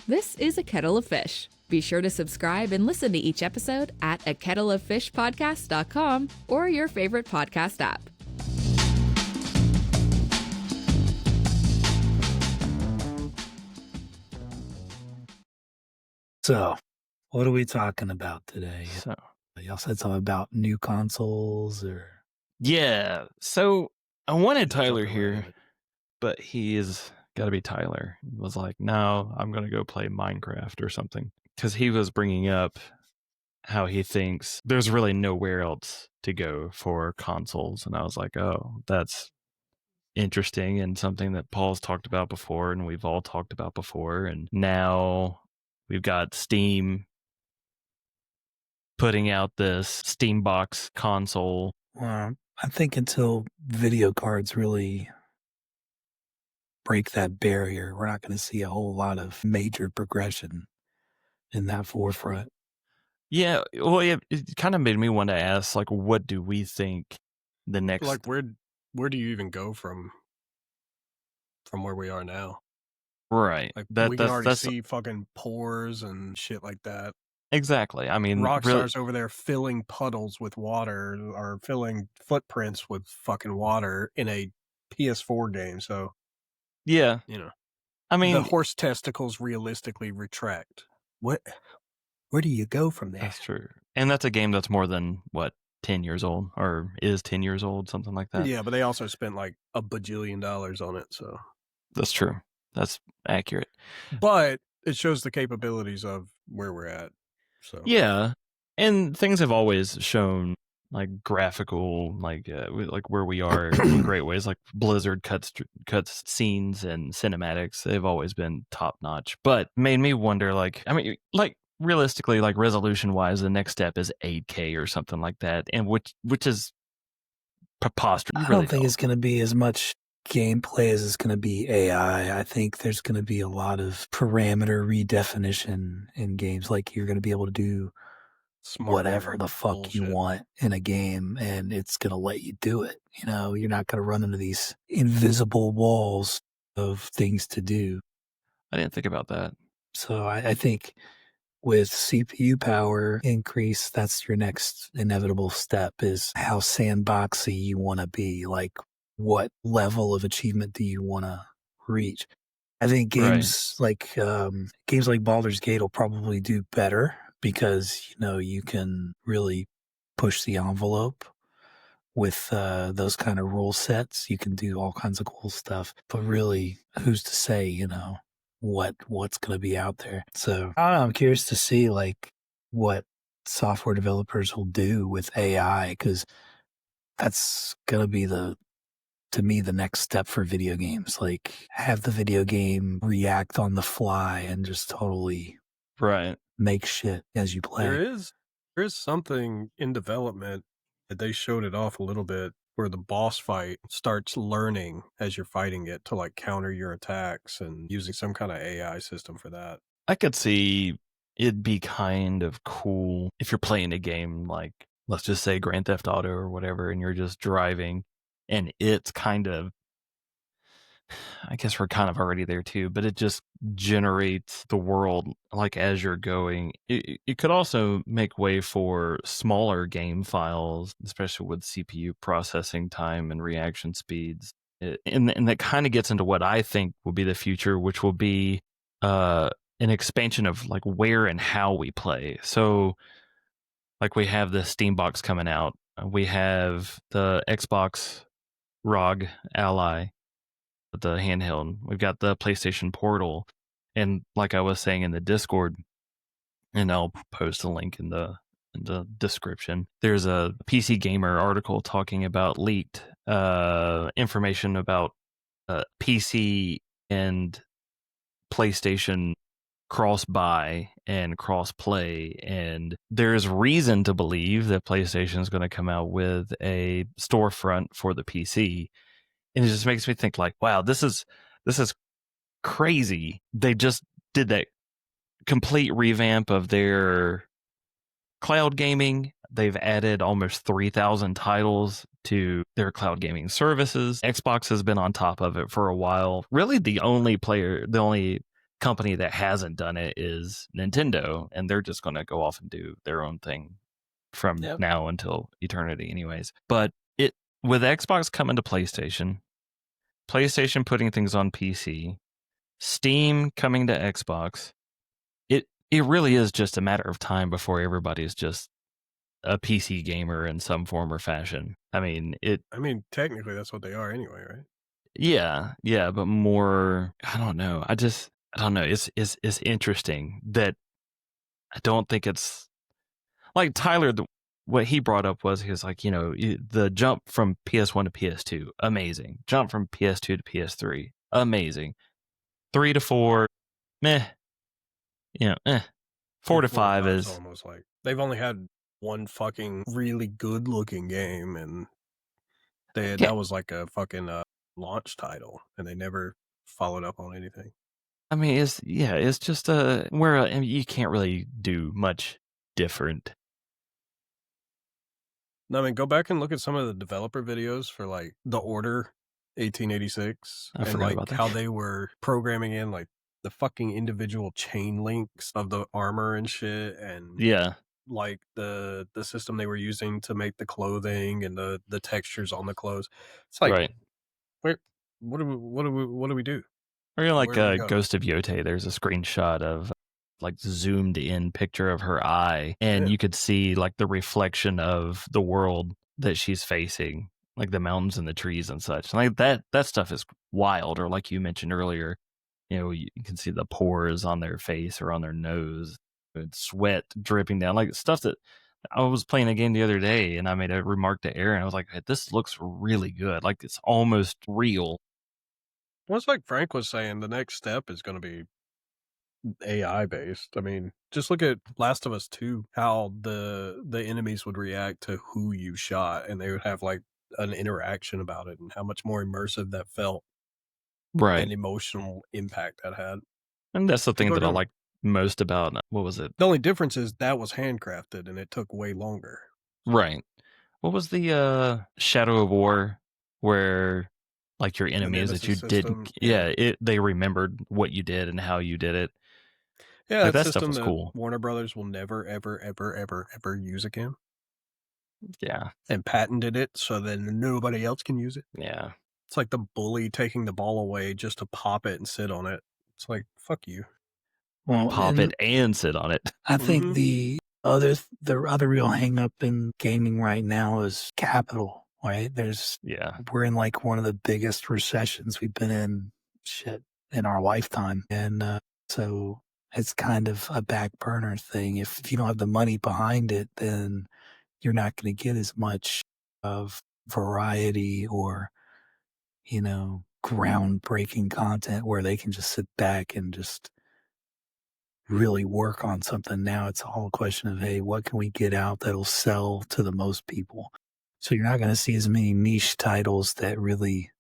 This is A Kettle of Fish. Be sure to subscribe and listen to each episode at akettleoffishpodcast.com or your favorite podcast app. So, what are we talking about today? So, Y'all said something about new consoles or... yeah. So, I wanted Jumping Tyler right here, in it. but he is got to be Tyler. He was like, no, I'm going to go play Minecraft or something. Because he was bringing up how he thinks there's really nowhere else to go for consoles. And I was like, oh, that's interesting and something that Paul's talked about before and we've all talked about before. And now we've got Steam putting out this Steam Box console. I think until video cards really break that barrier, we're not going to see a whole lot of major progression in that forefront. Yeah, well, it kind of made me want to ask, like, what do we think the next... Like, where do you even go from where we are now? Right. Like, we can already see fucking pores and shit like that. Exactly. I mean, Rockstar's over there filling puddles with water or filling footprints with fucking water in a PS4 game. So, yeah. you know, I mean, the horse testicles realistically retract. Where do you go from there? That's true. And that's a game that's more than, 10 years old or is 10 years old, something like that. Yeah, but they also spent like $1 bajillion on it. So that's true. That's accurate. But it shows the capabilities of where we're at. So yeah, and things have always shown like graphical, like where we are in great ways. Like Blizzard cuts scenes and cinematics. They've always been top notch. But made me wonder, realistically, like resolution wise, the next step is 8K or something like that, and which is preposterous. I don't think it's going to be as much gameplay as it's going to be AI. I think there's going to be a lot of parameter redefinition in games. Like you're going to be able to do whatever the fuck you want in a game, and it's going to let you do it. You know, you're not going to run into these invisible walls of things to do. I didn't think about that. So I think with CPU power increase, that's your next inevitable step, is how sandboxy you want to be. Like, what level of achievement do you want to reach? I think games like Baldur's Gate will probably do better because, you know, you can really push the envelope with those kind of rule sets. You can do all kinds of cool stuff. But really, who's to say, you know, what's going to be out there? So I don't know, I'm curious to see like what software developers will do with AI, because that's going to be to me the next step for video games. Like, have the video game react on the fly and just totally make shit as you play. There is something in development that they showed it off a little bit, where the boss fight starts learning as you're fighting it to like counter your attacks and using some kind of AI system for that. I could see it'd be kind of cool if you're playing a game like, let's just say Grand Theft Auto or whatever, and you're just driving and it's kind of, I guess we're kind of already there too, but it just generates the world like as you're going. It could also make way for smaller game files, especially with CPU processing time and reaction speeds. And that kind of gets into what I think will be the future, which will be an expansion of like where and how we play. So like we have the Steam Box coming out. We have the Xbox ROG Ally, the handheld. We've got the PlayStation Portal, and like I was saying in the Discord, and I'll post a link in the description. There's a PC Gamer article talking about leaked information about PC and PlayStation cross-buy and cross-play, and there's reason to believe that PlayStation is going to come out with a storefront for the PC, and it just makes me think like, wow, this is crazy. They just did that complete revamp of their cloud gaming. They've added almost 3,000 titles to their cloud gaming services. Xbox has been on top of it for a while. Really, the only company that hasn't done it is Nintendo, and they're just going to go off and do their own thing from now until eternity anyways. But it with Xbox coming to PlayStation putting things on PC, Steam coming to Xbox, it really is just a matter of time before everybody's just a PC gamer in some form or fashion. I mean, technically that's what they are anyway, right? Yeah, but more, I don't know. I don't know. It's interesting that I don't think it's like Tyler. What he brought up was he was like, the jump from PS1 to PS2, amazing. Jump from PS2 to PS3, amazing. 3 to 4, meh. 4 to 5 is almost like they've only had one fucking really good looking game, and that was like a fucking launch title, and they never followed up on anything. I mean, it's just where you can't really do much different. No, I mean, go back and look at some of the developer videos for like The Order 1886 and like how they were programming in like the fucking individual chain links of the armor and shit, and like the system they were using to make the clothing and the textures on the clothes. It's like, what do we do? Or like Ghost of Yote, there's a screenshot of like zoomed in picture of her eye, and you could see like the reflection of the world that she's facing, like the mountains and the trees and such. Like that stuff is wild. Or like you mentioned earlier, you can see the pores on their face or on their nose, sweat dripping down, like stuff that I was playing a game the other day, and I made a remark to Aaron. I was like, "This looks really good. Like it's almost real." Well, it's like Frank was saying, the next step is going to be AI based. I mean, just look at Last of Us 2, how the enemies would react to who you shot, and they would have like an interaction about it, and how much more immersive that felt, and emotional impact that had. And that's the thing that I like most about, what was it? The only difference is that was handcrafted, and it took way longer. Right. What was the Shadow of War, where like your enemies that you didn't, they remembered what you did and how you did it. Yeah, like, that stuff was cool. Warner Brothers will never, ever, ever, ever, ever use again. Yeah. And patented it so that nobody else can use it. Yeah. It's like the bully taking the ball away just to pop it and sit on it. It's like, fuck you. Well, pop it and sit on it. I think the other real hang up in gaming right now is capital, right? We're in like one of the biggest recessions we've been in our lifetime. And so it's kind of a back burner thing. If you don't have the money behind it, then you're not going to get as much of variety or, groundbreaking content where they can just sit back and just really work on something. Now it's all a question of, hey, what can we get out that'll sell to the most people? So you're not going to see as many niche titles that really,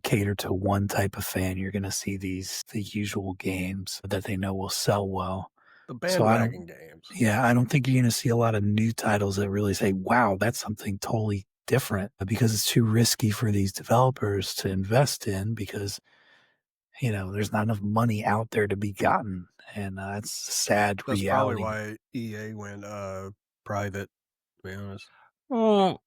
cater to one type of fan. You're going to see the usual games that they know will sell well. The bandwagon games. Yeah, I don't think you're going to see a lot of new titles that really say, wow, that's something totally different, because it's too risky for these developers to invest in, because there's not enough money out there to be gotten, and that's a sad reality. That's probably why EA went private, to be honest. Well,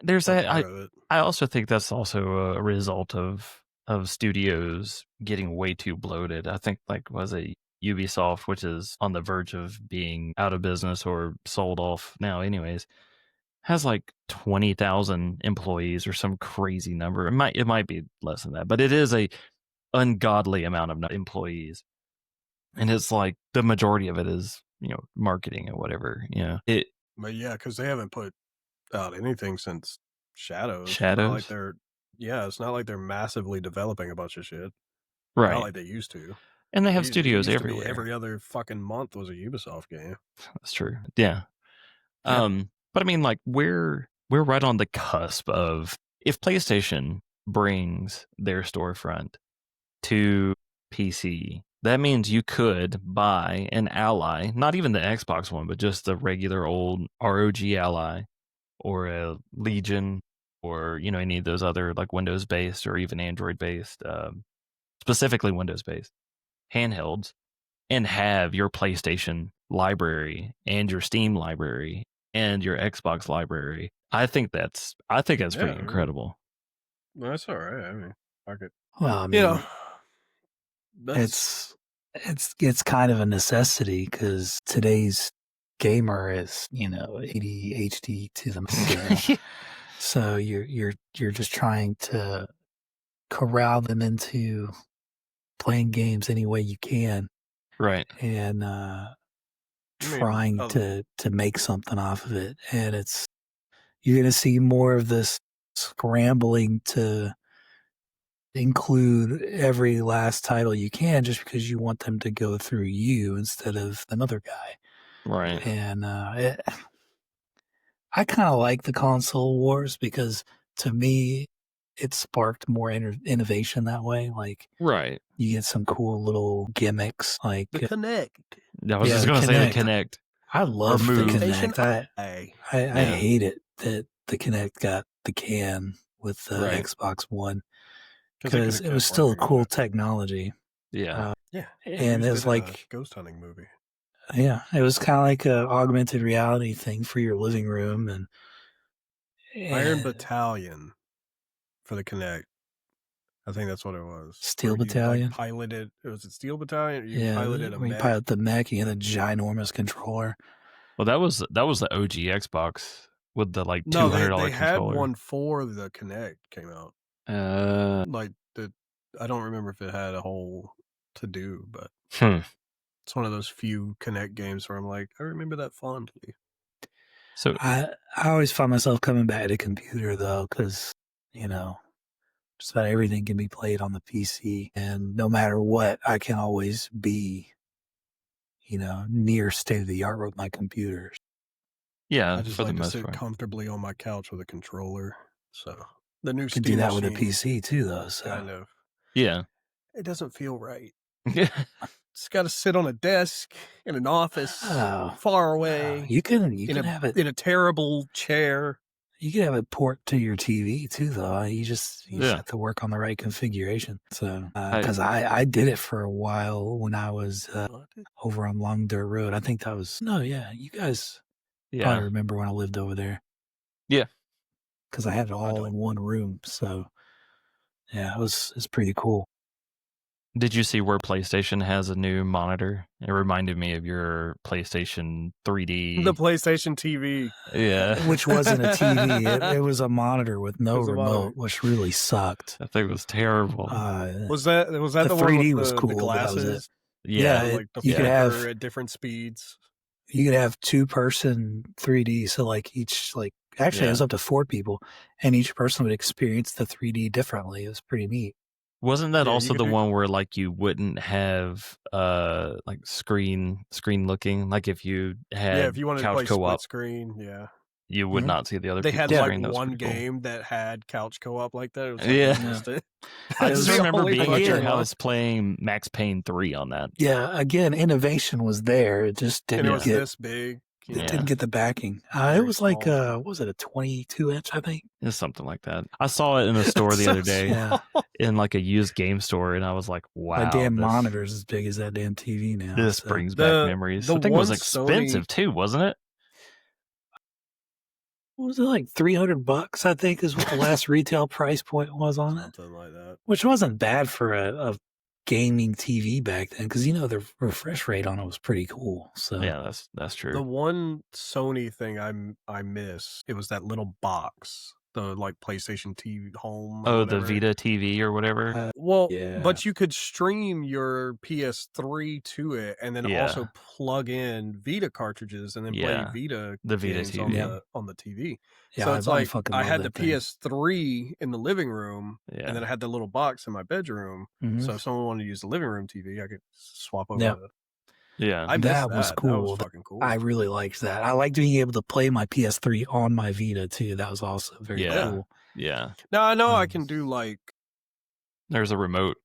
there's I also think that's also a result of studios getting way too bloated. I think was it Ubisoft, which is on the verge of being out of business or sold off now anyways, has like 20,000 employees or some crazy number. It might be less than that, but it is a ungodly amount of employees, and it's like the majority of it is marketing and whatever. But yeah, because they haven't put out anything since Shadows. It's not like they're massively developing a bunch of shit, right? Not like they used to. And they have studios everywhere. Every other fucking month was a Ubisoft game. That's true. Yeah. But I mean, like we're right on the cusp of, if PlayStation brings their storefront to PC, that means you could buy an Ally, not even the Xbox one, but just the regular old ROG Ally or a Legion, or any of those other like Windows based or even Android based, specifically Windows based. handhelds and have your PlayStation library and your Steam library and your Xbox library. I think that's pretty incredible. Well, that's all right. I mean, I could, Well, I mean, you know, that's it's kind of a necessity because today's gamer is, ADHD to the max. So you're just trying to corral them into playing games any way you can, right. and trying to make something off of it. And you're going to see more of this scrambling to include every last title you can just because you want them to go through you instead of another guy. Right. And I kind of like the console wars because to me, it sparked more innovation that way. Like, right. You get some cool little gimmicks like the Kinect. I was just going to say the Kinect. I love the Kinect. I hate it that the Kinect got the can with the Xbox One because it was still a cool technology. Yeah. And it was like a ghost hunting movie. Yeah, it was kind of like an augmented reality thing for your living room. And Iron Battalion for the Kinect. I think that's what it was. Steel Battalion? Piloted. Was it Steel Battalion? You pilot the mech. You had a ginormous controller. Well, that was the OG Xbox with the $200 controller. They had one for the Kinect came out. I don't remember if it had a whole to do, but it's one of those few Kinect games where I'm like, I remember that fondly. So I always find myself coming back to computer though, because just about everything can be played on the PC, and no matter what, I can always be, near state of the art with my computers. Yeah, I just like to sit comfortably on my couch with a controller. So the new Steam do that machine, with a PC too, though. So kind of. Yeah, it doesn't feel right. It's got to sit on a desk in an office far away. You can have it in a terrible chair. You can have it port to your TV too, though. You just have to work on the right configuration. So, because I did it for a while when I was over on Long Dirt Road. I think that was you guys probably remember when I lived over there. Yeah, because I had it all in one room. So, yeah, it's pretty cool. Did you see where PlayStation has a new monitor? It reminded me of your PlayStation 3D. The PlayStation TV. Yeah. Which wasn't a TV. It was a monitor with no remote, which really sucked. That thing was terrible. Was that the 3D one with was cool, the glasses? That was it. Yeah. Like the you could have at different speeds. You could have 2-person 3D. So actually it was up to 4 people, and each person would experience the 3D differently. It was pretty neat. Wasn't that also the one where you wouldn't have screen looking? Like if you had if you wanted couch to play co-op split screen, you would not see the other. They people's had screen. one game that had couch co-op like that. It was I just remember being at your house playing Max Payne 3 on that. Yeah, again, innovation was there. It just didn't get this big. It didn't get the backing. It was like, what was it, a 22-inch, I think? It's something like that. I saw it in a store the other day in a used game store, and I was like, wow. That damn monitor's as big as that damn TV now. This brings back memories. The thing was expensive too, wasn't it? What was it, like $300, I think, is what the last retail price point was on it? Something like that. Which wasn't bad for a gaming TV back then, because the refresh rate on it was pretty cool. So yeah, that's true. The one Sony thing I miss, it was that little box, the PlayStation TV home. Oh, the Vita TV or whatever. But you could stream your PS3 to it, and then also plug in Vita cartridges, and then play Vita games TV on the TV. Yeah, so it's I had the PS3 in the living room, and then I had the little box in my bedroom. Mm-hmm. So if someone wanted to use the living room TV, I could swap over. That was cool. That was fucking cool. I really liked that. I liked being able to play my PS3 on my Vita too. That was also very cool. Yeah. Now I know I can do there's a remote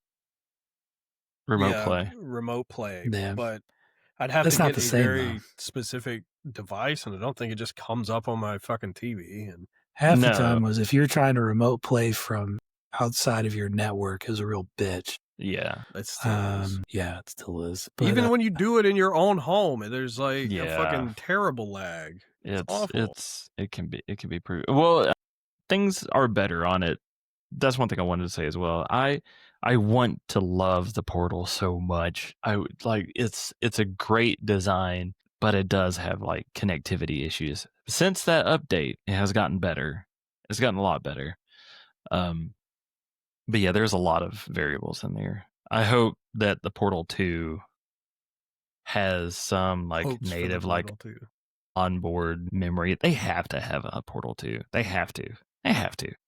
play. Remote play. Yeah. But I'd have to get a very specific device, and I don't think it just comes up on my fucking TV. And half the time was if you're trying to remote play from outside of your network, it was a real bitch. Yeah. It still is. Yeah, it still is. But, Even when you do it in your own home, there's like a Yeah. fucking terrible lag. It's awful. It can be pretty well. Things are better on it. That's one thing I wanted to say as well. I want to love the Portal so much. I would like it's a great design, but it does have like connectivity issues. Since that update, it has gotten better. It's gotten a lot better. But yeah, there's a lot of variables in there. I hope that the Portal 2 has some like Hopes for the native like Portal 2. onboard memory. They have to have a Portal 2. They have to.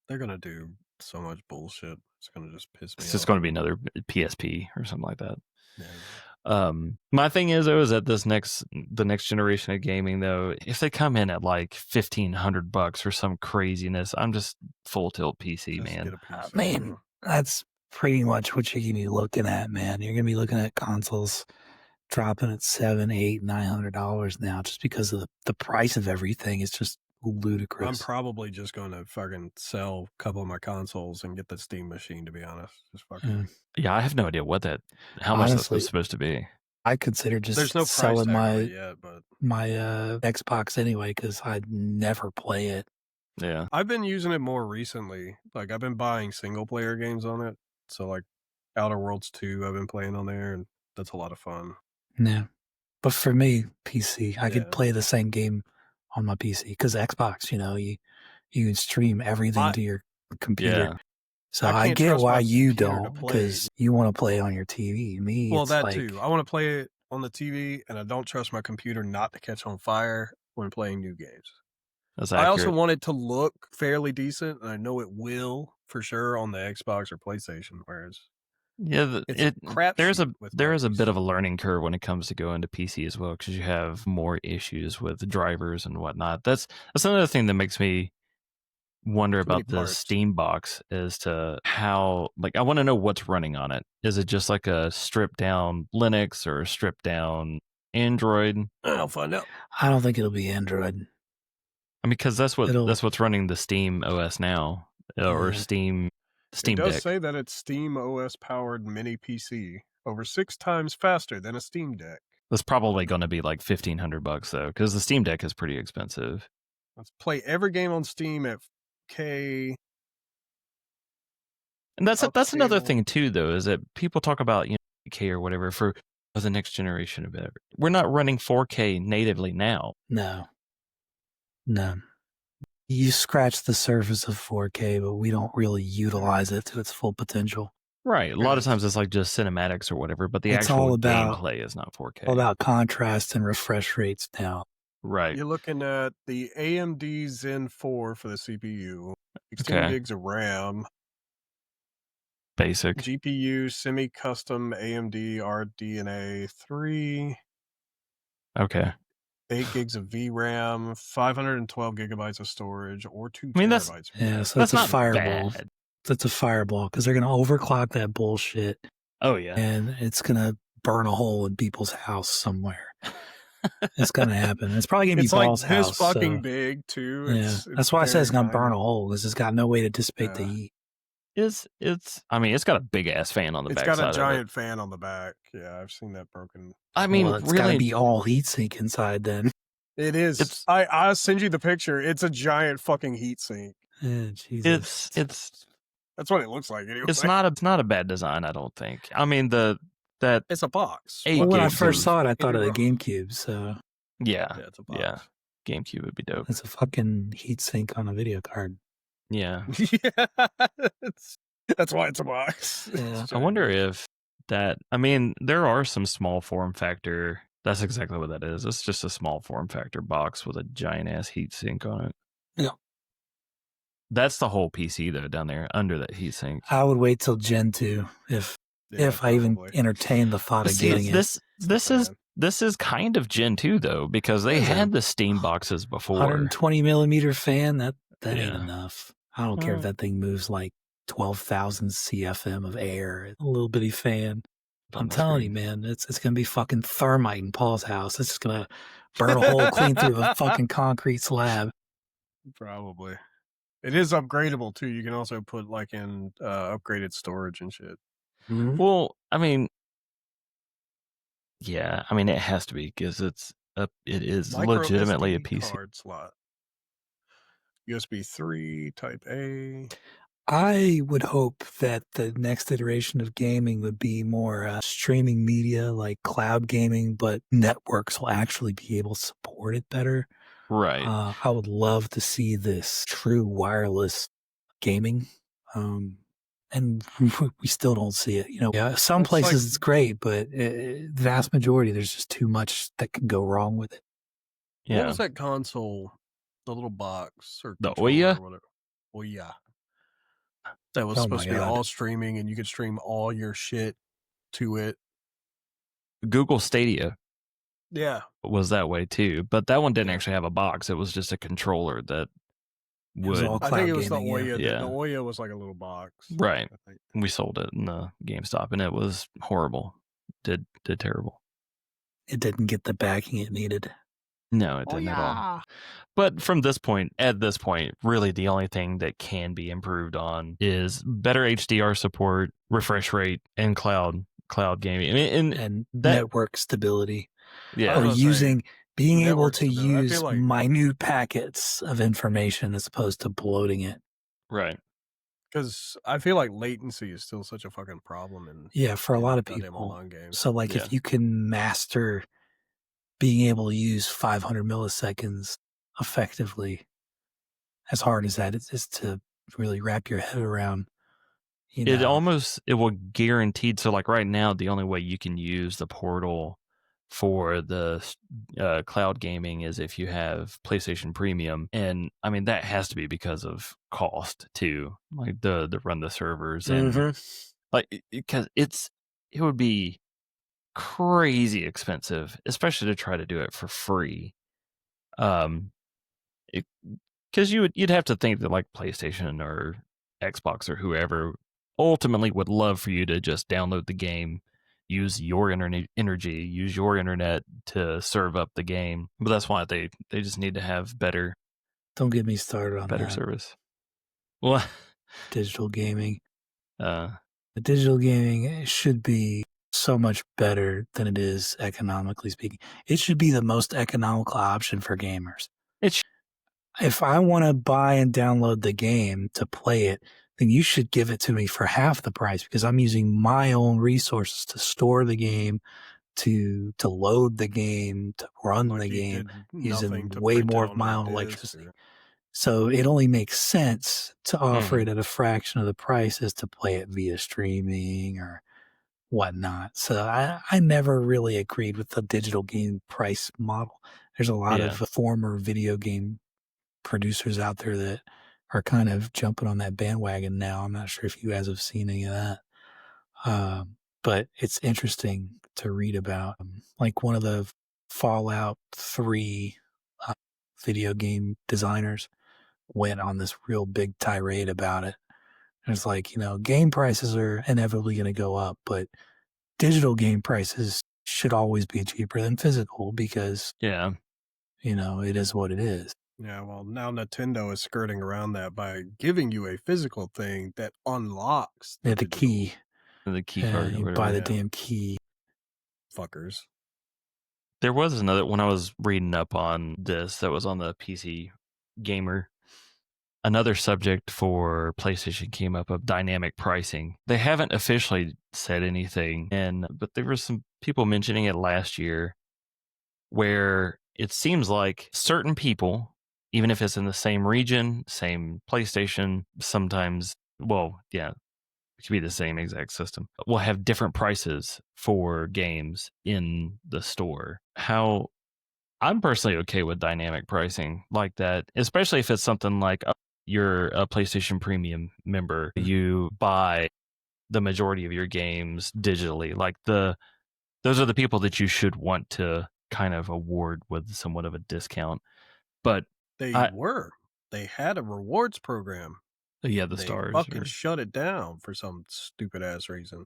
They're gonna do so much bullshit. It's gonna just piss me It's off. just going to be another PSP or something like that. Yeah. My thing is though, is that the next generation of gaming though, if they come in at like $1,500 for some craziness, I'm just full tilt PC, Just man. get a PC, man, bro. that's pretty much what you're gonna be looking at, man. You're gonna be looking at consoles dropping at $700, $800, $900 now, just because of the price of everything. It's just ludicrous. I'm probably just going to fucking sell a couple of my consoles and get the Steam machine, to be honest. Just fucking. Yeah, I have no idea how much Honestly, that's supposed to be. I consider There's just no price selling tag on my it yet, but my Xbox anyway, because I'd never play it. Yeah. I've been using it more recently. Like, I've been buying single player games on it. So, like, Outer Worlds 2, I've been playing on there, and that's a lot of fun. Yeah. But for me, PC, I could Yeah. play the same game on my PC because Xbox, you can stream everything to your computer. Yeah. So I I can't get trust why my you computer to don't, play. because you want to play on your TV. Me, Well, it's that like, too. I want to play it on the TV, and I don't trust my computer not to catch on fire when playing new games. That's I also accurate. want it to look fairly decent, and I know it will for sure on the Xbox or PlayStation. Whereas, Yeah, it's a crapshoot with there is a mics. bit of a learning curve when it comes to going to PC as well, because you have more issues with drivers and whatnot. That's another thing that makes me wonder Too many about the parts. Steam box as to how, like, I want to know what's running on it. Is it just like a stripped down Linux or a stripped down Android? I'll find out. I don't think it'll be Android. I mean, because that's It'll- what's running the Steam OS now, or Yeah. Steam It does Deck. say that it's Steam OS powered mini PC, over 6 times faster than a Steam Deck. That's probably going to be like $1,500 though, because the Steam Deck is pretty expensive. Let's play every game on Steam at K. And that's another Upscale. thing too, though, is that people talk about 4K or whatever for the next generation of it. We're not running 4K natively now. No. You scratch the surface of 4K, but we don't really utilize it to its full potential. Right. A lot of times it's like just cinematics or whatever, but the It's actual all about- gameplay is not 4K. All about contrast and refresh rates now. Right. You're looking at the AMD Zen 4 for the CPU, 16 Okay. gigs of RAM, Basic. GPU semi-custom AMD RDNA 3, Okay. 8 gigs of VRAM, 512 gigabytes of storage, or 2 I mean, that's- terabytes. of Yeah, RAM. so That's it's a not fireball. bad. That's a fireball because they're going to overclock that bullshit Oh, yeah. and it's going to burn a hole in people's house somewhere. It's going to happen. It's probably going to be It's like Ball's this house. fucking so, big too. yeah, that's why I said it's very going to burn tiny. a hole because it's got no way to dissipate the Yeah. heat. I mean, it's got a big ass fan on the It's back got side a of it. giant fan on the back. Yeah, I've seen that broken. I mean, Well, it's got to really, be all heatsink inside then. It is. It's- I'll send you the picture. It's a giant fucking heatsink. Yeah, Jesus. it's That's what it looks like anyway. it's not a bad design, I don't think. I mean, that It's a box. Eight Well, when I gigs first of- saw it, I thought of the Maybe GameCube. So yeah, Yeah, it's a box. yeah. GameCube would be dope. it's a fucking heatsink on a video card. Yeah. Yeah, that's why it's a box. Yeah. It's I wonder giant. if that, I mean, there are some small form factor. That's exactly what that is. It's just a small form factor box with a giant ass heat sink on it. Yeah. That's the whole PC though, down there under that heat sink. I would wait till Gen 2 if I even probably. entertain the thought of See, getting it. this is kind of Gen 2 though, because they Yeah. had the Steam boxes before. 120 millimeter fan, that ain't Yeah. enough. I don't care if that thing moves like 12,000 CFM of air. A little bitty fan. on I'm the telling screen. you, man, it's gonna be fucking thermite in Paul's house. It's just gonna burn a hole clean through the fucking concrete slab. Probably. It is upgradable too. You can also put like in upgraded storage and shit. Mhm. Well, I mean, yeah, I mean it has to be because it is Micro legitimately a SD PC. card slot. USB 3, Type A. I would hope that the next iteration of gaming would be more streaming media like cloud gaming, but networks will actually be able to support it better. Right. I would love to see this true wireless gaming. And we still don't see it. You know, yeah, some That's like places it's great, but vast majority, there's just too much that can go wrong with it. what Yeah. was that console? The little box or The controller Ouya? or whatever. Oh yeah. That was Oh supposed my to be God. all streaming and you could stream all your shit to it. Google Stadia Yeah. was that way too, but that one didn't Yeah. actually have a box. It was just a controller that It was all would. I cloud think it was the gaming. Ouya. Yeah. The Ouya was like a little box. Right. I think. We sold it in the GameStop, and it was horrible. Did terrible. It didn't get the backing it needed. No, it didn't at all. But from this point, at this point, really the only thing that can be improved on is better HDR support, refresh rate, and cloud gaming. I mean, And that network stability. yeah, Or being able network to stability. I use feel like- minute packets of information as opposed to bloating it. right. Because I feel like latency is still such a fucking problem in Yeah, for a lot of goddamn people. online games. So, like, Yeah. if you can master being able to use 500 milliseconds effectively, as hard as that is to really wrap your head around, you know. It will guaranteed. So like right now, the only way you can use the portal for the cloud gaming is if you have PlayStation Premium, and I mean that has to be because of cost too, like the run the servers and like because it would be crazy expensive, especially to try to do it for free. Because you'd have to think that like PlayStation or Xbox or whoever ultimately would love for you to just download the game, use your internet energy, use your internet to serve up the game. But that's why they just need to have better Don't get me started on that. service. Well, Digital gaming. uh, The digital gaming should be so much better than it is economically speaking. It should be the most economical option for gamers. it's If I want to buy and download the game to play it, then you should give it to me for half the price because I'm using my own resources to store the game, to load the game, to run Like the you game, did using nothing to way print it more of on my a own disc electricity. or- So it only makes sense to offer Mhm. it at a fraction of the price as to play it via streaming or whatnot. So I never really agreed with the digital game price model. There's a lot of former video game producers out there that are kind of jumping on that bandwagon now. I'm not sure if you guys have seen any of that. But it's interesting to read about. Like one of the Fallout 3 uh, video game designers went on this real big tirade about it. And it's like, game prices are inevitably going to go up, but digital game prices should always be cheaper than physical because, yeah. it is what it is. Yeah, well, now Nintendo is skirting around that by giving you a physical thing that unlocks The digital key. The key card or You whatever. buy the Yeah. damn key. fuckers. There was another when I was reading up on this that was on the PC Gamer. Another subject for PlayStation came up of dynamic pricing. They haven't officially said anything, but there were some people mentioning it last year where it seems like certain people, even if it's in the same region, same PlayStation, sometimes, well, yeah, it could be the same exact system, will have different prices for games in the store. How I'm personally okay with dynamic pricing like that, especially if it's something like you're a PlayStation Premium member, you buy the majority of your games digitally. Like those are the people that you should want to kind of award with somewhat of a discount. But They had a rewards program. yeah, the They stars. fucking shut it down for some stupid ass reason.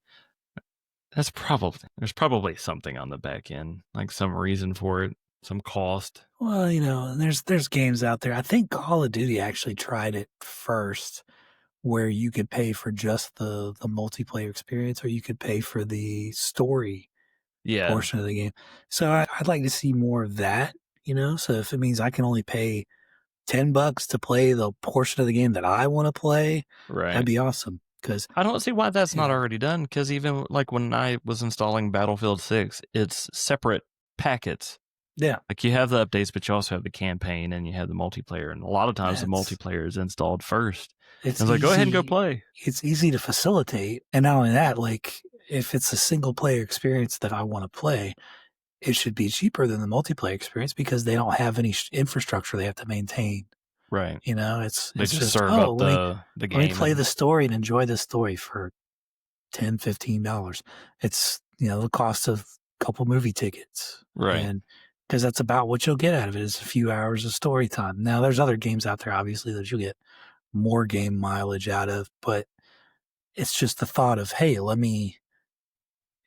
There's probably something on the back end, like some reason for it, some cost. Well, there's games out there. I think Call of Duty actually tried it first, where you could pay for just the multiplayer experience, or you could pay for the story portion of the game. So I'd like to see more of that, so if it means I can only pay $10 to play the portion of the game that I want to play, that'd be awesome. Because I don't see why that's not already done. Because even like when I was installing Battlefield 6, it's separate packets. Yeah. Like you have the updates, but you also have the campaign and you have the multiplayer. And a lot of times the multiplayer is installed first. It's like, go ahead and go play. It's easy to facilitate. And not only that, like if it's a single player experience that I want to play, it should be cheaper than the multiplayer experience because they don't have any infrastructure they have to maintain. Right. It's just serve up the game. Let me play the story and enjoy the story for $10, $15. It's, the cost of a couple movie tickets. Right. And because that's about what you'll get out of it is a few hours of story time. Now, there's other games out there, obviously, that you'll get more game mileage out of, but it's just the thought of, hey, let me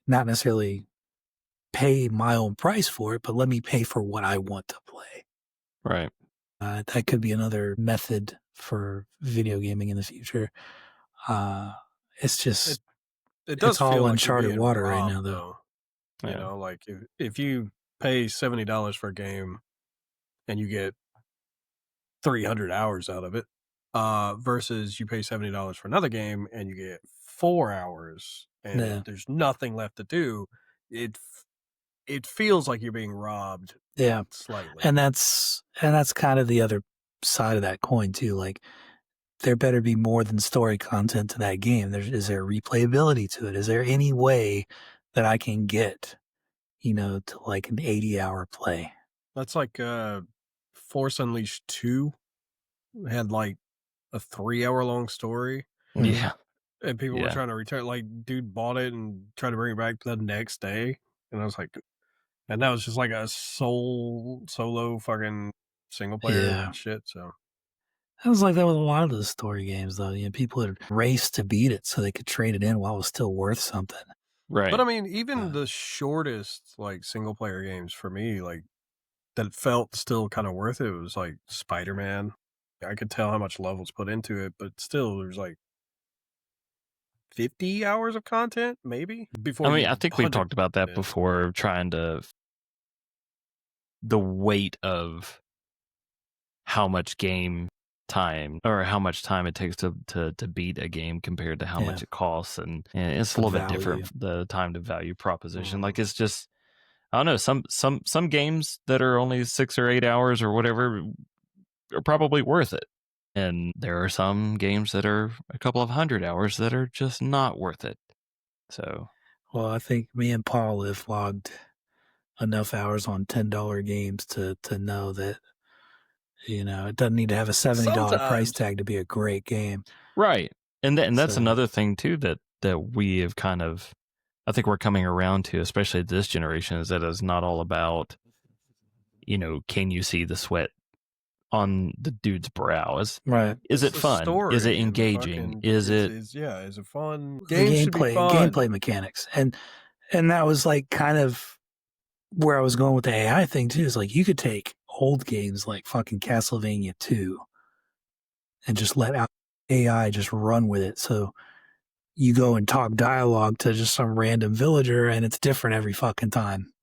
not necessarily pay my own price for it, but let me pay for what I want to play. Right. That could be another method for video gaming in the future. It's just it does it's all feel like uncharted you're being water robbed, right now, though. You know, like if you pay $70 for a game and you get 300 hours out of it, versus you pay $70 for another game and you get 4 hours and there's nothing left to do, it feels like you're being robbed. Yeah, slightly. And that's kind of the other side of that coin too. Like there better be more than story content to that game. Is there replayability to it? Is there any way that I can get, to like an 80-hour play? That's like Force Unleashed 2 had like a 3-hour long story. Yeah. And people were trying to return, like dude bought it and tried to bring it back the next day. And I was like, and that was just like a solo fucking single player shit. So it was like that with a lot of those story games, though. People had raced to beat it so they could trade it in while it was still worth something. Right. But I mean, even the shortest like single player games for me, like that felt still kind of worth it, was like Spider-Man. I could tell how much love was put into it, but still, there's like 50 hours of content, maybe. Before I think we've talked about that before, trying to the weight of how much game time or how much time it takes to beat a game compared to how much it costs, and it's a little bit different, the time to value proposition. Like it's just, I don't know, some games that are only 6 or 8 hours or whatever are probably worth it, and there are some games that are a couple of 100 hours that are just not worth it. So well, I think me and Paul have logged enough hours on $10 games to know that it doesn't need to have a $70 price tag to be a great game. Right. And that's another thing too that we have kind of, I think we're coming around to, especially this generation, is that it's not all about, can you see the sweat on the dude's brow? Is it fun? Is it engaging? Is it fun? Games should be fun. Gameplay mechanics. And that was like kind of where I was going with the AI thing too. Is like you could take old games like fucking Castlevania 2 and just let out AI just run with it. So you go and talk dialogue to just some random villager and it's different every fucking time.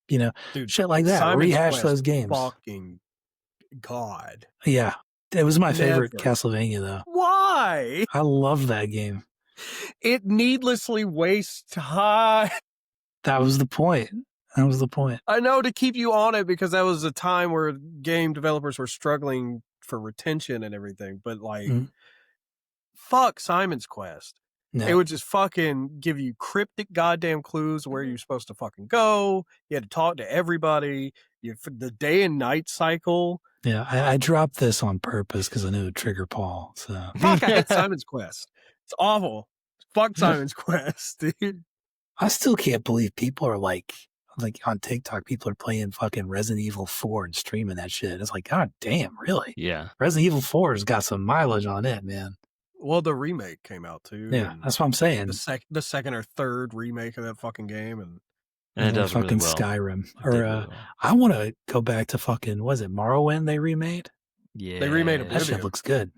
Dude, shit like that. Simon's Rehash Quest, those games. Fucking God. Yeah. It was my favorite Castlevania though. Why? I love that game. It needlessly wastes time. That was the point. I know, to keep you on it, because that was a time where game developers were struggling for retention and everything. But like, fuck Simon's Quest. No. It would just fucking give you cryptic goddamn clues where you're supposed to fucking go. You had to talk to everybody. The day and night cycle. Yeah, I dropped this on purpose because I knew it would trigger Paul. So fuck, I hate Simon's Quest. It's awful. Fuck Simon's Quest, dude. I still can't believe people are like on TikTok, people are playing fucking Resident Evil 4 and streaming that shit. It's like, God damn, really? Yeah. Resident Evil 4 has got some mileage on it, man. Well, the remake came out too. Yeah, that's what I'm saying. The second or third remake of that fucking game, and it does fucking really well. Skyrim. Or I want to go back to fucking, was it Morrowind they remade? Yeah, they remade Oblivion. That shit looks good.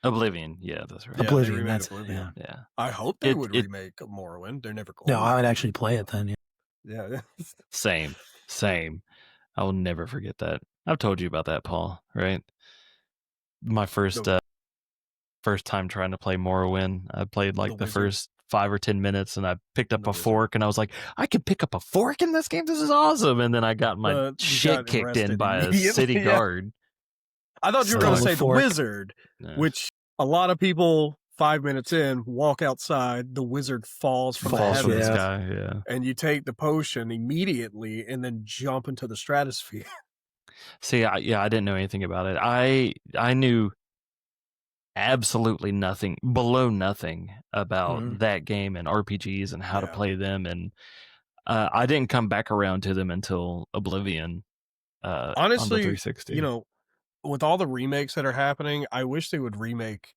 Oblivion. Yeah, that's right. Yeah, Oblivion, they remade that's Oblivion. yeah. Yeah. I hope they would remake Morrowind. They're never going No, I would to. actually play it then. Yeah. Same. I will never forget that. I've told you about that, Paul, right? My first time trying to play Morrowind, I played like the first 5 or 10 minutes, and I picked up a fork, and I was like, I can pick up a fork in this game? This is awesome. And then I got my shit kicked in by a city guard. I thought you were going to say the wizard, which a lot of people 5 minutes in walk outside, the wizard falls from the sky, yeah. And you take the potion immediately and then jump into the stratosphere. See, I didn't know anything about it. I knew absolutely nothing, below nothing about that game and RPGs and how to play them, and I didn't come back around to them until Oblivion. Honestly, on the 360. You know, with all the remakes that are happening, I wish they would remake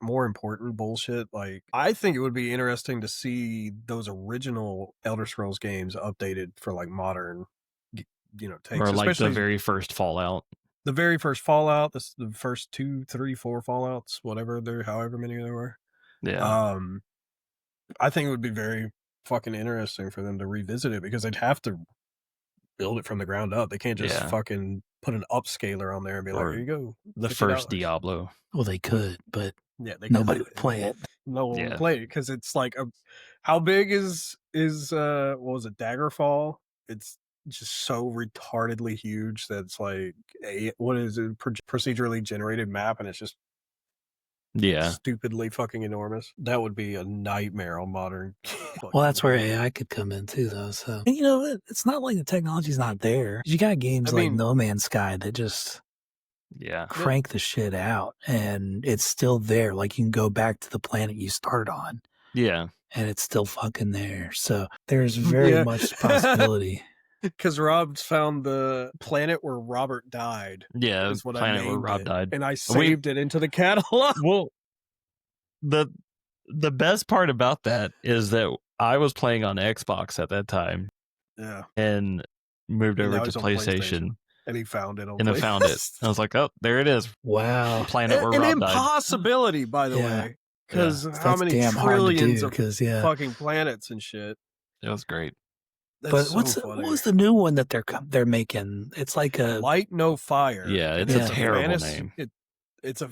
more important bullshit. Like, I think it would be interesting to see those original Elder Scrolls games updated for like modern, takes. Or like the very first Fallout. The very first Fallout, the first 2, 3, 4 Fallouts, however many there were. Yeah. I think it would be very fucking interesting for them to revisit it, because they'd have to build it from the ground up. They can't just fucking put an upscaler on there and be like, here you go. The first Diablo. Well, they could, but nobody would play it. No one would play it, because it's like, how big is what was it, Daggerfall? It's just so retardedly huge that it's like what is it, procedurally generated map, and it's just stupidly fucking enormous. That would be a nightmare on modern. Well, that's where AI could come in too, though. So, and, it's not like the technology's not there. You got games like No Man's Sky that just crank the shit out, and it's still there. Like, you can go back to the planet you started on. Yeah. And it's still fucking there. So there's very much possibility. Because Rob's found the planet where Robert died. Yeah, is what planet I where Rob died. And I saved it into the catalog. Well, the best part about that is that I was playing on Xbox at that time. Yeah. And moved over to PlayStation. And he found it on I found it. I was like, oh, there it is. Wow. Planet where An Rob died. impossibility, by the way. Because how many trillions of fucking planets and shit. It was great. That's what was the new one that they're making? It's like a Light No Fire. Yeah, it's a terrible name. It's a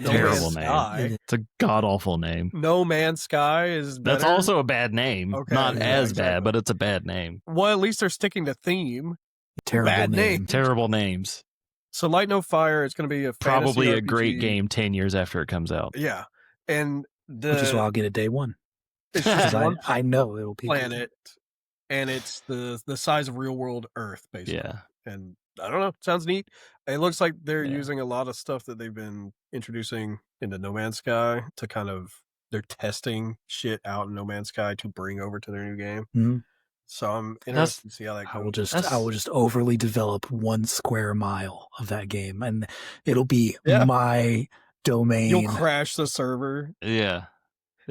terrible name. It's a god awful name. No Man's Sky is better. That's also a bad name. Okay, Not as bad, but it's a bad name. Well, at least they're sticking to theme. Terrible name. Terrible names. So Light No Fire is going to be a probably fantasy a great game 10 years after it comes out. Yeah, and which is why I'll get it day one. It's just one I know it'll be planet. And it's the size of real world Earth, basically. Yeah. And I don't know. Sounds neat. It looks like they're using a lot of stuff that they've been introducing into No Man's Sky to they're testing shit out in No Man's Sky to bring over to their new game. Mm-hmm. So I'm interested to see how that goes. I will just overly develop 1 square mile of that game, and it'll be my domain. You'll crash the server. Yeah.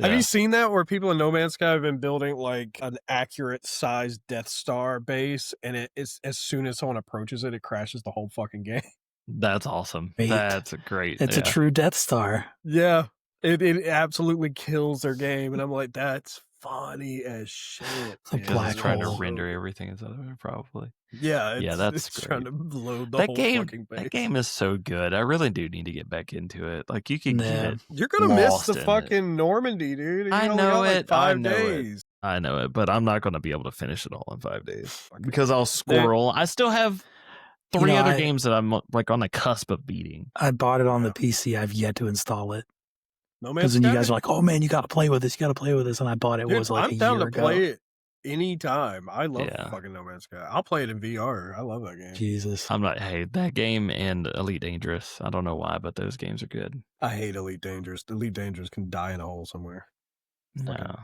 Have you seen that where people in No Man's Sky have been building like an accurate sized Death Star base, and it's as soon as someone approaches it, it crashes the whole fucking game? That's awesome. Great. That's great. It's a true Death Star. Yeah. It absolutely kills their game, and I'm like, that's funny as shit. It's a black hole. Trying to render everything inside of it, probably. Yeah, that's it's trying to load the that whole game, fucking base. That game is so good. I really do need to get back into it. Like, you can get You're gonna miss the fucking Normandy, dude. I know it. 5 days. I know it, but I'm not going to be able to finish it all in 5 days because I'll squirrel. I still have 3 other games that I'm like on the cusp of beating. I bought it on the PC. I've yet to install it. No Man's Sky. Because then you guys are like, "Oh man, you got to play with this. You got to play with this." And I bought it. Dude, was like I'm a down year to ago. play it anytime. I love fucking No Man's Sky. I'll play it in VR. I love that game. Jesus, I'm not. Hey, that game and Elite Dangerous. I don't know why, but those games are good. I hate Elite Dangerous. Elite Dangerous can die in a hole somewhere. No.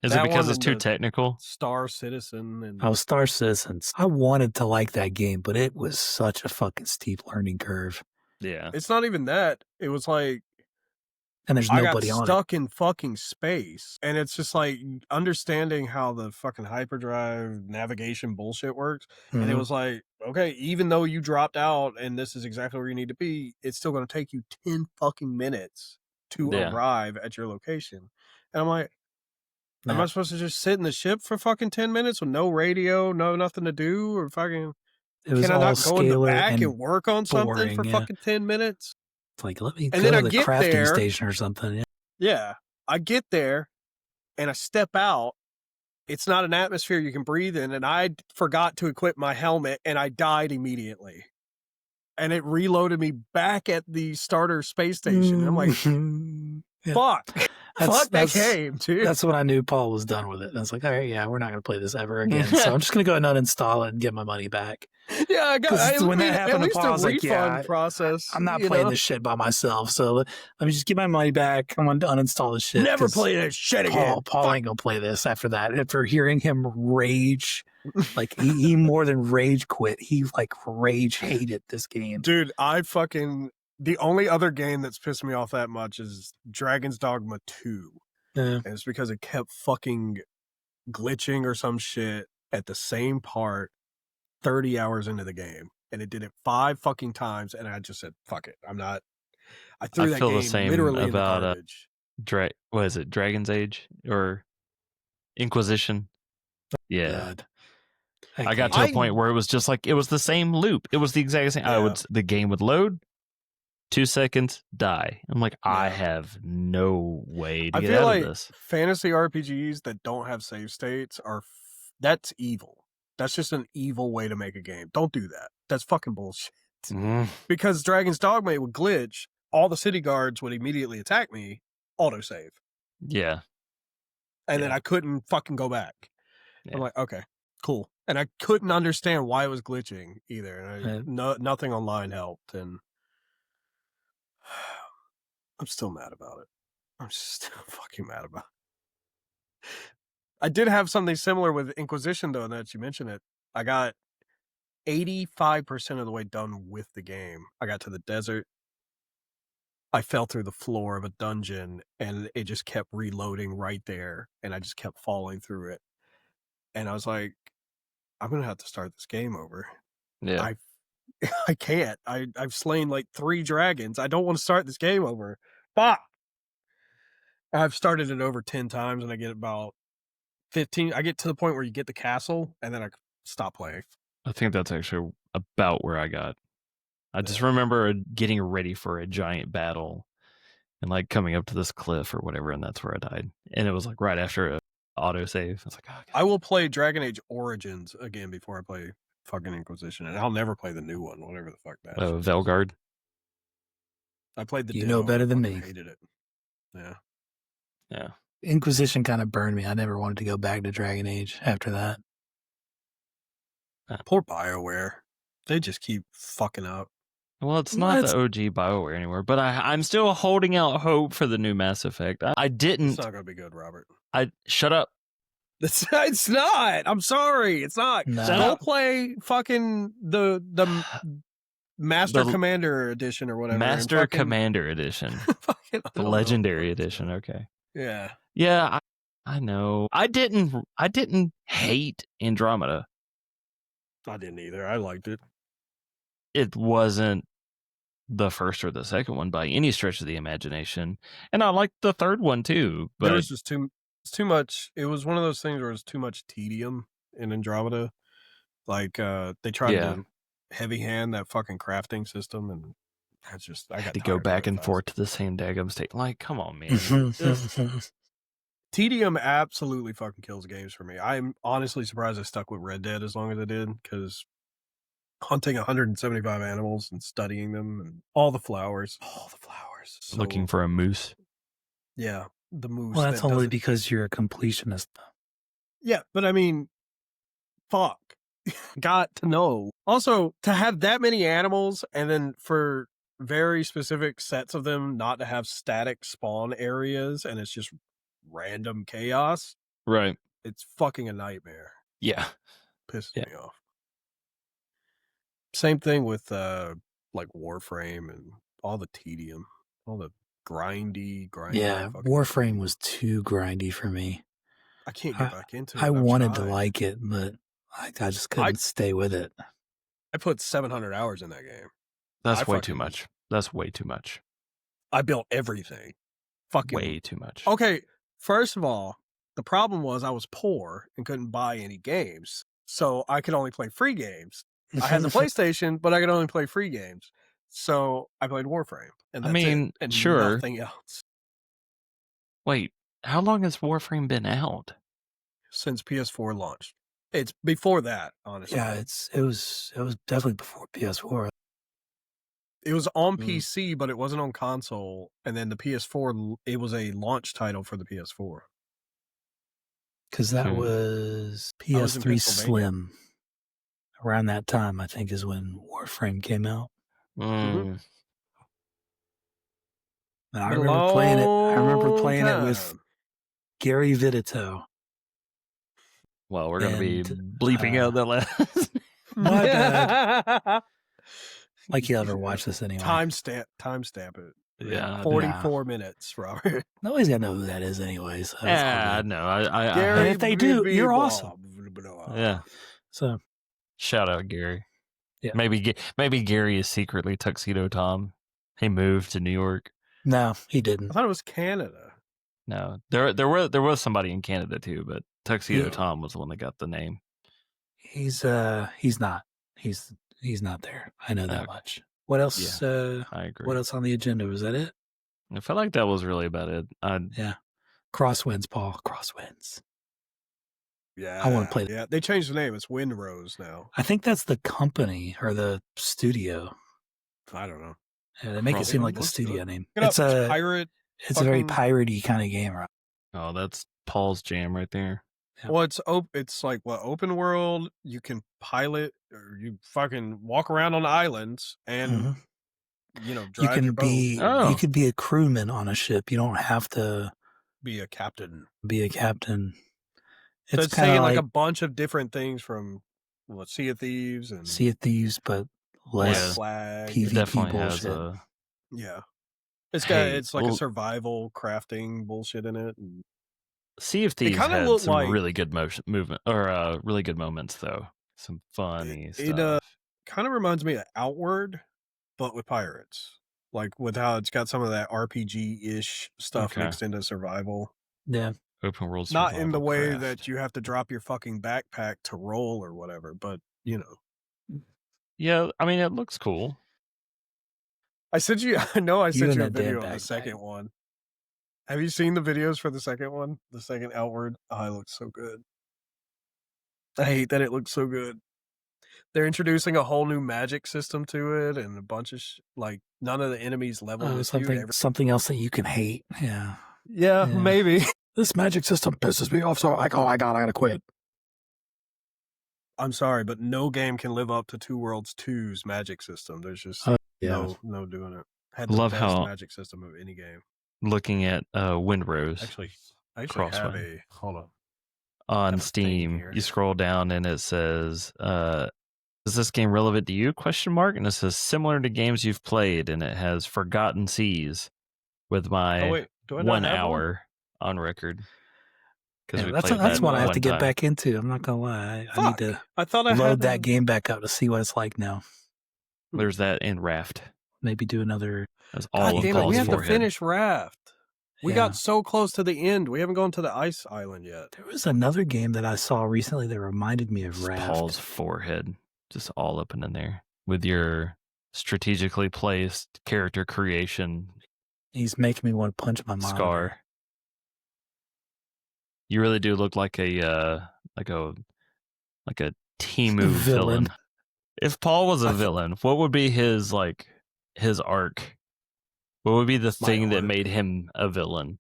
Is it because it's too technical? Star Citizen and Star Citizens. I wanted to like that game, but it was such a fucking steep learning curve. Yeah. It's not even that. It was like and there's I got nobody on it. stuck in fucking space. And it's just like understanding how the fucking hyperdrive navigation bullshit works. And it Mhm. was like, okay, even though you dropped out and this is exactly where you need to be, it's still going to take you 10 fucking minutes to Yeah. arrive at your location. And I'm like, am Yeah. I supposed to just sit in the ship for fucking 10 minutes with no radio, no nothing to do, or fucking It was can I all not go in the scalar back and and work on something boring. for Yeah. fucking 10 minutes? It's like, let me And go then I to the get crafting there. station or something. Yeah. Yeah. I get there and I step out. It's not an atmosphere you can breathe in. And I forgot to equip my helmet and I died immediately. And it reloaded me back at the starter space station. And I'm like, Yeah. fuck. Fuck that That's game, dude. that's when I knew Paul was done with it. And I was like, all right, yeah, we're not going to play this ever again. So I'm just going to go ahead and uninstall it and get my money back. Yeah, I got 'Cause when that at happened to least Paul, I a was like, yeah, refund process. I'm not you playing know? this shit by myself. So let me just get my money back. I'm going to uninstall this shit. Never 'cause play that shit again. Paul ain't going to play this after that. After hearing him rage, like he more than rage quit. He like rage hated this game. Dude, the only other game that's pissed me off that much is Dragon's Dogma 2. Yeah. And it's because it kept fucking glitching or some shit at the same part 30 hours into the game. And it did it 5 fucking times. And I just said, fuck it. I threw that feel the game same literally in the about, garbage. What is it? Dragon's Age or Inquisition? Yeah. God. I got to a point where it was just like, it was the same loop. It was the exact same. Yeah. The game would load, 2 seconds, die. I'm like, I Yeah. have no way to I get feel out like of this. fantasy RPGs that don't have save states that's evil. That's just an evil way to make a game. Don't do that. That's fucking bullshit. Because Dragon's Dogma would glitch, all the city guards would immediately attack me, autosave. Yeah. And then I couldn't fucking go back. Yeah. I'm like, okay, cool. And I couldn't understand why it was glitching either. And nothing online helped. And I'm still mad about it. I'm still fucking mad about it. I did have something similar with Inquisition, though, now that you mentioned it. I got 85% of the way done with the game. I got to the desert. I fell through the floor of a dungeon and it just kept reloading right there. And I just kept falling through it. And I was like, I'm going to have to start this game over. Yeah. I can't. I've slain like 3 dragons. I don't want to start this game over. Fuck! I've started it over 10 times and I get about 15. I get to the point where you get the castle and then I stop playing. I think that's actually about where I got. I just remember getting ready for a giant battle and like coming up to this cliff or whatever, and that's where I died. And it was like right after a autosave. I was like, oh, God. I will play Dragon Age Origins again before I play fucking Inquisition, and I'll never play the new one, whatever the fuck that is. Velgard. I played the You demo, know better than I me. hated it. Yeah. Yeah. Inquisition kind of burned me. I never wanted to go back to Dragon Age after that. Poor BioWare. They just keep fucking up. Well, it's not the OG BioWare anymore, but I'm still holding out hope for the new Mass Effect. I didn't. It's not going to be good, Robert. Shut up. It's not. I'm sorry. It's not. No. Don't play fucking the Master Commander edition or whatever. Master Commander edition. The Legendary edition. Okay. Yeah. Yeah, I know. I didn't hate Andromeda. I didn't either. I liked it. It wasn't the first or the second one by any stretch of the imagination, and I liked the third one too. But there was just too much. It was one of those things where it was too much tedium in Andromeda. Like they tried to heavy hand that fucking crafting system, and that's just I had to go back and forth to the same daggum state. Like, come on, man. Tedium absolutely fucking kills games for me. I'm honestly surprised I stuck with Red Dead as long as I did, because hunting 175 animals and studying them and all the flowers. So, looking for a moose. Yeah, the moose. Well, that's only because you're a completionist. Yeah, but I mean, fuck. Got to know. Also, to have that many animals and then for very specific sets of them not to have static spawn areas and it's just random chaos. Right. It's fucking a nightmare. Yeah. Pisses me off. Same thing with like Warframe and all the tedium, all the grindy. Yeah, fucking Warframe game. was too grindy for me. I can't get back into it. I I've wanted to tried. like it, but I just couldn't stay with it. I put 700 hours in that game. That's way too much. That's way too much. I built everything. Fucking way too much. Okay, first of all, the problem was I was poor and couldn't buy any games, so I could only play free games. I had the PlayStation, but I could only play free games, so I played Warframe, and that's it, and sure. nothing else. Wait, how long has Warframe been out? Since PS4 launched. It's before that, honestly. Yeah, it was definitely before PS4. It was on PC, but it wasn't on console. And then the PS4, it was a launch title for the PS4. Because that was PS3 Slim. Around that time, I think, is when Warframe came out. Mm. I remember playing it. I remember playing it with Gary Vitito. Well, we're going to be bleeping out that last. My bad. Like you'll ever watch this anyway. Timestamp it. Yeah. 44 minutes, Robert. Nobody's got to know who that is anyway. So yeah, no. And if they do, you're awesome. Yeah. So shout out Gary. Yeah. Maybe Gary is secretly Tuxedo Tom. He moved to New York. No, he didn't. I thought it was Canada. No, there was somebody in Canada too, but Tuxedo Tom was the one that got the name. He's not. He's not there. I know that much. What else? Yeah, I agree. What else on the agenda? Was that it? I felt like that was really about it. Yeah. Crosswinds, Paul. Crosswinds. Yeah. I want to play that. Yeah, they changed the name. It's Windrose now. I think that's the company or the studio. I don't know. Yeah, they make it seem like the studio name. It's a pirate. It's a very piratey kind of game, right? Oh, that's Paul's jam right there. Yeah. Well, it's like open world. You can pilot, or you fucking walk around on islands, and drive your boat. You can be a crewman on a ship. You don't have to be a captain. It's kind of like a bunch of different things from Sea of Thieves, but less flag. PvP bullshit. Yeah, it's like a survival crafting bullshit in it. And Sea of Thieves had some really good movement or really good moments though. Some funny stuff. It kind of reminds me of Outward, but with pirates. Like with how it's got some of that RPG-ish stuff mixed into survival. Yeah. Open world survival. Not in the way that you have to drop your fucking backpack to roll or whatever, but Yeah, I mean it looks cool. I sent you a video of the second one. Have you seen the videos for the second one? The second Outward? Oh, it looks so good. I hate that it looks so good. They're introducing a whole new magic system to it, and a bunch of none of the enemies level with something else that you can hate. Yeah. Yeah, maybe. This magic system pisses me off, so I gotta quit. I'm sorry, but no game can live up to Two Worlds 2's magic system. There's just no doing it. Had the best magic system of any game. Looking at Windrose. Actually have a hold on. On Steam, you scroll down and it says, "Is this game relevant to you?" ? And it says similar to games you've played, and it has Forgotten Seas with my 1 hour on record. Because that's what I have to get back into. I'm not gonna lie. I need to load that game back up to see what it's like now. There's that in Raft. Maybe do another. That's all of Paul's we have forehead. to finish Raft. We got so close to the end. We haven't gone to the ice island yet. There was another game that I saw recently that reminded me of Raft. Paul's forehead, just all up and in there with your strategically placed character creation. He's making me want to punch my monitor. Scar. You really do look like a Temu villain. If Paul was a villain, what would be his arc? What would be the thing that made him a villain?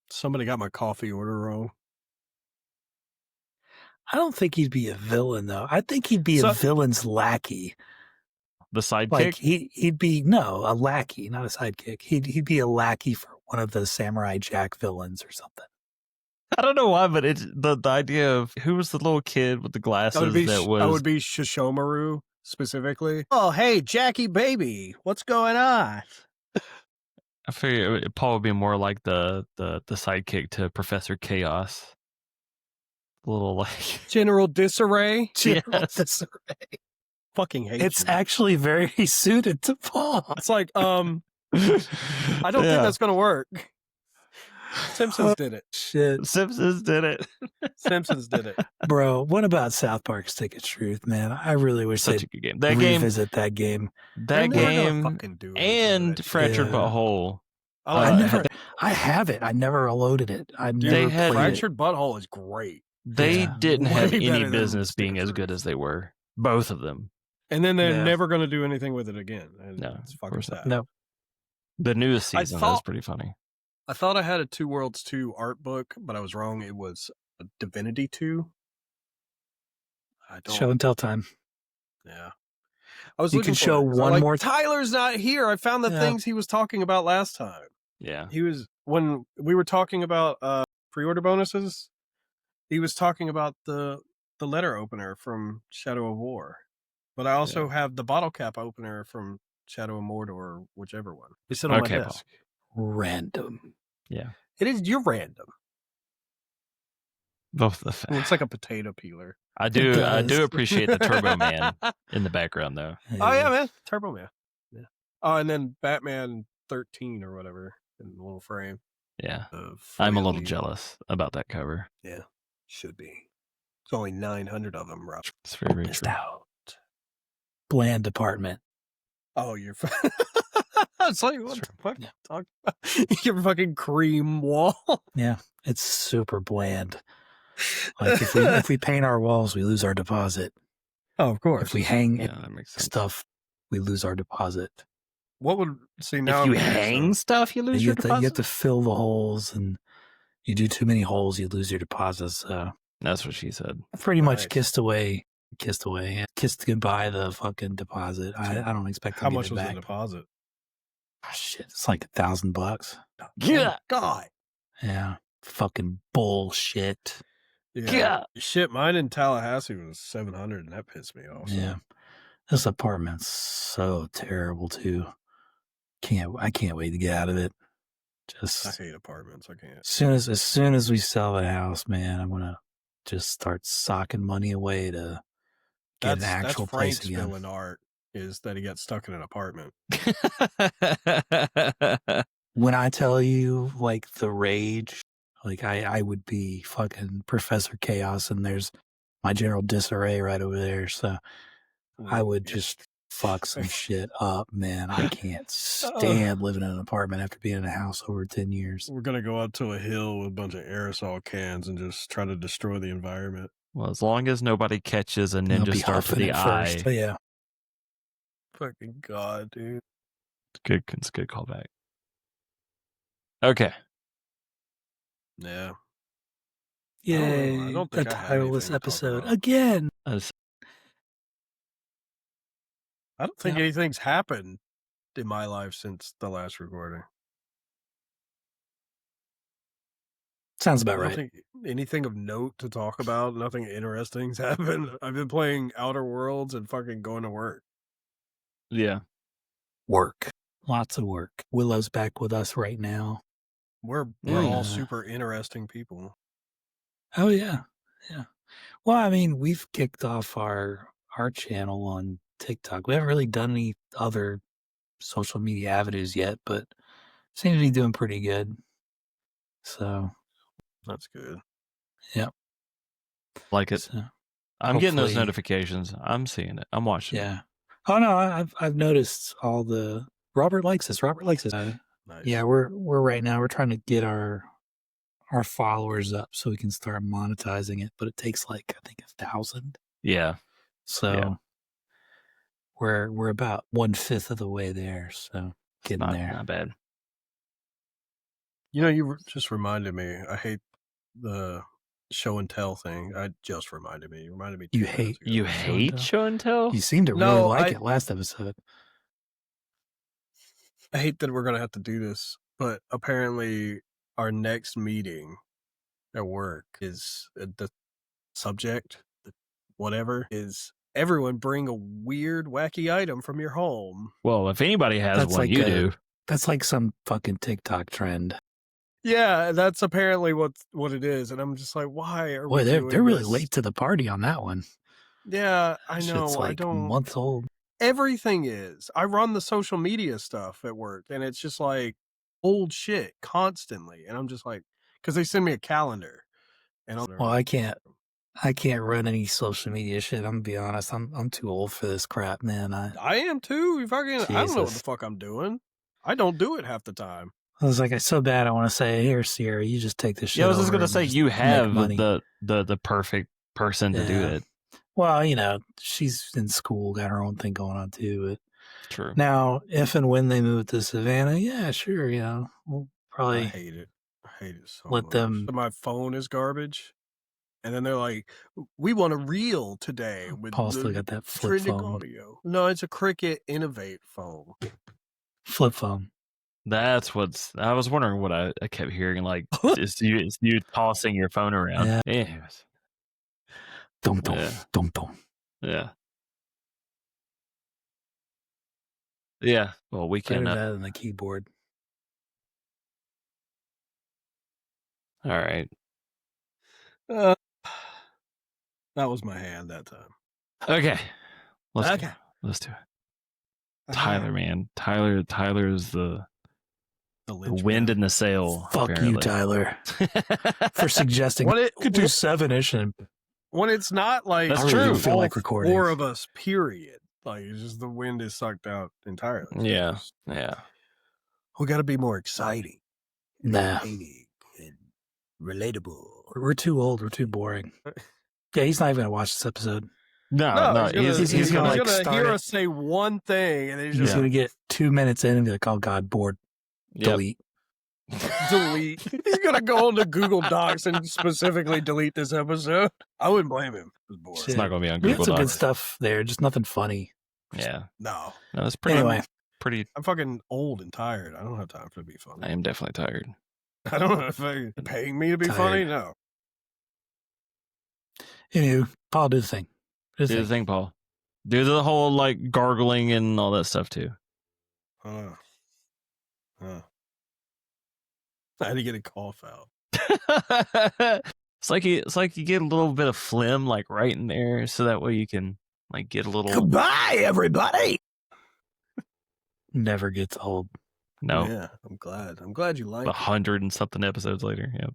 Somebody got my coffee order wrong. I don't think he'd be a villain, though. I think he'd be a villain's lackey. The sidekick? Like he'd be a lackey, not a sidekick. He'd be a lackey for one of the Samurai Jack villains or something. I don't know why, but it's the idea of who was the little kid with the glasses that would be Shishomaru specifically. Oh, hey, Jackie baby, what's going on? I figure it'd probably be more like the sidekick to Professor Chaos. A little like General Disarray. General Yes. Disarray. Fucking hate It's you. actually very suited to Paul. It's like, I don't think that's gonna work. Simpsons did it. Shit. Simpsons did it. Simpsons did it. Bro, what about South Park Stick of Truth, man? I really wish Such they'd a good game. That game, revisit that game. that They're never gonna game, fucking do anything with and that shit. Fractured Yeah. Butthole. I have it. I never loaded it. I Dude, never had- played it. Fractured Butthole is great. They Yeah. didn't have Way any better than business Stick being of as Truth. good as they were. Both of them. And then they're Yeah. never gonna do anything with it again. And No, it's of fucking course not. sad. No. The newest I season is thought- pretty funny. I thought I had a Two Worlds 2 art book, but I was wrong. It was a Divinity 2. I don't. Show and tell time. Yeah. I was You looking can for show it, 'cause I'm one like, more- Tyler's not here. I found the Yeah. things he was talking about last time. Yeah. He was, when we were talking about pre-order bonuses, he was talking about the letter opener from Shadow of War. But I also have the bottle cap opener from Shadow of Mordor, whichever one. It's sit on Okay, my Paul. desk. Random. Yeah. It is, you're random. Both the It looks like a potato peeler. I It do does. appreciate the Turbo Man in the background though. Oh yeah, man, Turbo Man. Yeah. Oh, and then Batman 13 or whatever in the little frame. Yeah. Of I'm a little Frailty. jealous about that cover. Yeah, should be. It's only 900 of them, Rob. It's very, very Missed true. out. Bland department. Oh, you're. It's like what the fuck? Yeah. Talk about? Your fucking cream wall. Yeah, it's super bland. Like if we paint our walls, we lose our deposit. Oh, of course. If we hang Yeah, that makes sense. stuff, we lose our deposit. What would see now? If you I'm curious, hang stuff, you lose You your have, to, you have deposit. to fill the holes, and you do too many holes, you lose your deposit. So That's what she said. I pretty much Nice. kissed away, kissed goodbye the fucking deposit. I don't expect to How get much it was back. the deposit? Oh, shit, it's like $1,000. Yeah. God. Yeah, fucking bullshit. Yeah. Shit, mine in Tallahassee was 700, and that pissed me off. so. Yeah, this apartment's so terrible too. I can't wait to get out of it. I Just hate apartments. I can't. as soon as we sell the house, man, I'm gonna just start socking money away to get an actual place Frank's again. villain art is that he got stuck in an apartment. When I tell you like the rage, like I would be fucking Professor Chaos, and there's my General Disarray right over there. So I would just fuck some shit up, man. I can't stand living in an apartment after being in a house over 10 years. We're gonna go out to a hill with a bunch of aerosol cans and just try to destroy the environment. Well, as long as nobody catches a And I'll ninja be star for huffing the it eye, first. But yeah, Fucking God, dude. it's a good callback. Okay. Yeah. yay! I don't A think I have tireless anything to talk episode about. again. I don't think Yeah. anything's happened in my life since the last recording. Sounds I about don't right. think anything of note to talk about. Nothing interesting's happened. I've been playing Outer Worlds and fucking going to work. Yeah. Work, lots of work. Willow's back with us right now. We're Yeah. all super interesting people. Oh yeah, yeah. Well, I mean, we've kicked off our channel on TikTok. We haven't really done any other social media avenues yet, but seem to be doing pretty good. So That's good. Like it. so, I'm getting those hopefully- notifications. I'm seeing it. I'm watching it. yeah. Oh no, I've noticed all the Robert likes this. Robert likes this. Nice. Yeah, we're right now. We're trying to get our followers up so we can start monetizing it, but it takes like I think 1,000. Yeah. So Yeah. we're about 1/5 of the way there. So getting Not, there. not bad. You know, you just reminded me. I hate the show and tell thing. I just reminded me. You reminded me. 2 You minutes hate- ago. You Show and hate tell? show and tell? You seemed to really No, like I- it last episode. I hate that we're gonna have to do this, but apparently our next meeting at work is the subject, whatever, is everyone bring a weird, wacky item from your home. Well, if anybody has That's one, like you a- do. That's like some fucking TikTok trend. Yeah, that's apparently what it is, and I'm just like, why are Boy, we they're doing really this? late to the party on that one. Yeah, I Shit's know. I like don't. months old. Everything is. I run the social media stuff at work, and it's just like old shit constantly, and I'm just like, because they send me a calendar, and Well, I can't run any social media shit. I'm gonna be honest. I'm too old for this crap, man. I am too. You fucking. I don't know what the Jesus. fuck I'm doing. I don't do it half the time. I was like, I so bad. I want to say, here, Sierra, you just take this shit. Yeah, I was just over gonna and say just you make have money. the perfect person to do Yeah. it. Well, you know, she's in school, got her own thing going on too. But True. now, if and when they move to Savannah, yeah, sure, you know, we'll probably I hate it. I hate it so let much. them. So my phone is garbage, and then they're like, "We want a reel today with Paul still the got that flip trending phone. audio." No, it's a Cricket Innovate phone. Flip phone. That's what's. I was wondering what I kept hearing. Like, it's you tossing your phone around. Yeah. Anyways. Dum dum Yeah. dum dum. Yeah. Yeah. Well, we Better can. that than the keyboard. All right. That was my hand that time. Okay. Let's Okay. do it. Let's do it. Tyler, man. Tyler is the wind in the sail. Fuck apparently. you, Tyler, for suggesting What we could do 7-ish and when it's not like That's I really true. don't feel all like recording. 4 of us, period. Like it's just the wind is sucked out entirely. So Yeah. just- Yeah. we got to be more exciting, Nah. entertaining, and relatable. We're too old. We're too boring. Yeah, he's not even gonna watch this episode. No. he's gonna, like, start hear it. us say one thing and then he's He's just gonna get 2 minutes in and be like, "Oh God, bored." Yep. Delete. delete. He's gonna go into Google Docs and specifically delete this episode. I wouldn't blame him. It was boring. It's not going to be on We had Google some good Docs. stuff there, just nothing funny. Yeah. No, No, it's pretty. Anyway, Pretty. I'm fucking old and tired. I don't have time for to be funny. I am definitely tired. I don't know if they're paying me to be Tired. funny. No. anywho, Paul, do the thing. Do the thing, Paul. Do the whole like gargling and all that stuff too. I had to get a cough out. It's like you get a little bit of phlegm like right in there, so that way you can like get a little. Goodbye, everybody. Never gets old. No, Yeah, I'm glad. I'm glad you like it. 100 and something episodes later. Yep.